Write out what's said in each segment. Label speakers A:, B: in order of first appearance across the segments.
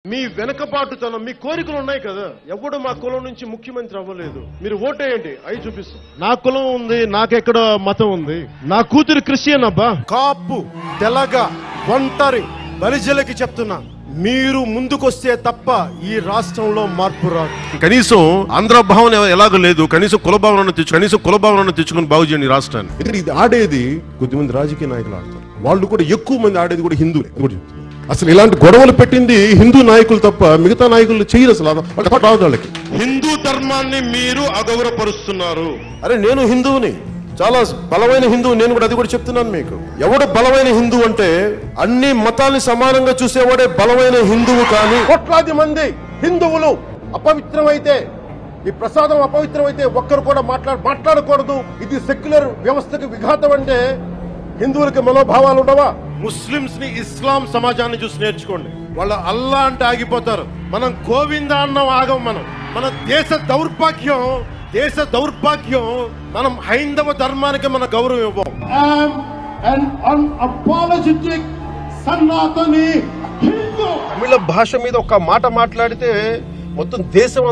A: మీ వెనకబాటుతనం మీ కోరికలు ఉన్నాయి కదా. ఎవడు మా కులం నుంచి ముఖ్యమంత్రి అవ్వలేదు. మీరు ఓటేయండి, అవి చూపిస్తాం. నా కులం ఉంది, నాకెక్కడ మతం ఉంది. నా కూతురు క్రిస్టియన్ అబ్బా. కాపు తెలగ ఒంటరి బలిజలకి చెప్తున్నా, మీరు ముందుకొస్తే తప్ప ఈ రాష్ట్రంలో మార్పు రాదు.
B: కనీసం ఆంధ్ర భావన ఎలాగో లేదు, కనీసం కుల భావనను తెచ్చుకుని బాగు చేయండి రాష్ట్రాన్ని.
A: ఇది ఆడేది కొద్దిమంది రాజకీయ నాయకులు ఆడతారు, వాళ్ళు కూడా ఎక్కువ మంది ఆడేది కూడా హిందువులే. అసలు ఇలాంటి గొడవలు పెట్టింది హిందూ నాయకులు తప్ప మిగతా నాయకులు చేయరు. అసలు రాదు వాళ్ళకి. హిందూ ధర్మాన్ని మీరు అగౌరవపరుస్తున్నారు. అరే నేను హిందువుని, చాలా బలమైన హిందువు, నేను కూడా అది కూడా చెప్తున్నాను మీకు. ఎవడు బలమైన హిందువు అంటే అన్ని మతాల్ని సమానంగా చూసేవాడే బలమైన హిందువు. కానీ కోట్లాది మంది హిందువులు అపవిత్రమైతే, ఈ ప్రసాదం అపవిత్రమైతే ఒక్కరు కూడా మాట్లాడకూడదు, ఇది సెక్యులర్ వ్యవస్థకు విఘాతం అంటే హిందువులకి మనోభావాలు ఉండవా? ముస్లింస్ ని ఇస్లాం సమాజాన్ని చూసి నేర్చుకోండి. వాళ్ళ అల్లా అంటే ఆగిపోతారు, మనం గోవింద అన్నం ఆగం. మన దేశ దౌర్భాగ్యం మనం హైందవ ధర్మానికి మన గౌరవం ఇవ్వం. తమిళ భాష మీద ఒక మాట మాట్లాడితే మొత్తం దేశం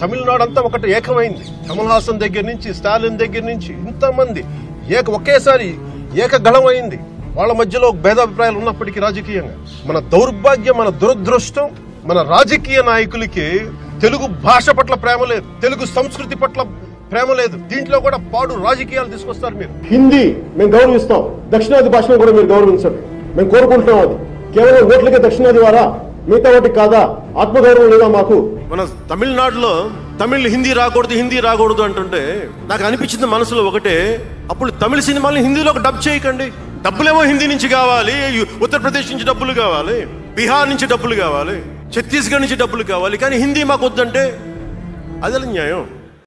A: తమిళనాడు అంతా ఒకటి ఏకమైంది. కమల్ హాసన్ దగ్గర నుంచి, స్టాలిన్ దగ్గర నుంచి ఇంతమంది ఒకేసారి ఏకగళం అయింది. వాళ్ళ మధ్యలో భేదాభిప్రాయాలు ఉన్నప్పటికీ రాజకీయంగా మన దౌర్భాగ్యం, మన దురదృష్టం, మన రాజకీయ నాయకులకి తెలుగు భాష పట్ల ప్రేమ లేదు, తెలుగు సంస్కృతి పట్ల ప్రేమ లేదు. దీంట్లో కూడా పాడు రాజకీయాలు తీసుకొస్తారు. మీరు హిందీ మేము గౌరవిస్తాం, దక్షిణాది భాషను కూడా మీరు గౌరవించండి, మేము కోరుకుంటున్నాం. అది కేవలం ఓట్లకే దక్షిణాది వారా, మిగతా వాటికి కాదా? ఆత్మగౌరవం లేదా మాకు? మన తమిళనాడులో హిందీ రాకూడదు అంటుంటే నాకు అనిపించింది మనసులో ఒకటే, అప్పుడు తమిళ సినిమాల్ని హిందీలోకి డబ్ చేయకండి. డబ్బులేమో హిందీ నుంచి కావాలి, ఉత్తరప్రదేశ్ నుంచి డబ్బులు కావాలి, బీహార్ నుంచి డబ్బులు కావాలి, ఛత్తీస్గఢ్ నుంచి డబ్బులు కావాలి, కానీ హిందీ మాకు వద్దంటే అదే న్యాయం.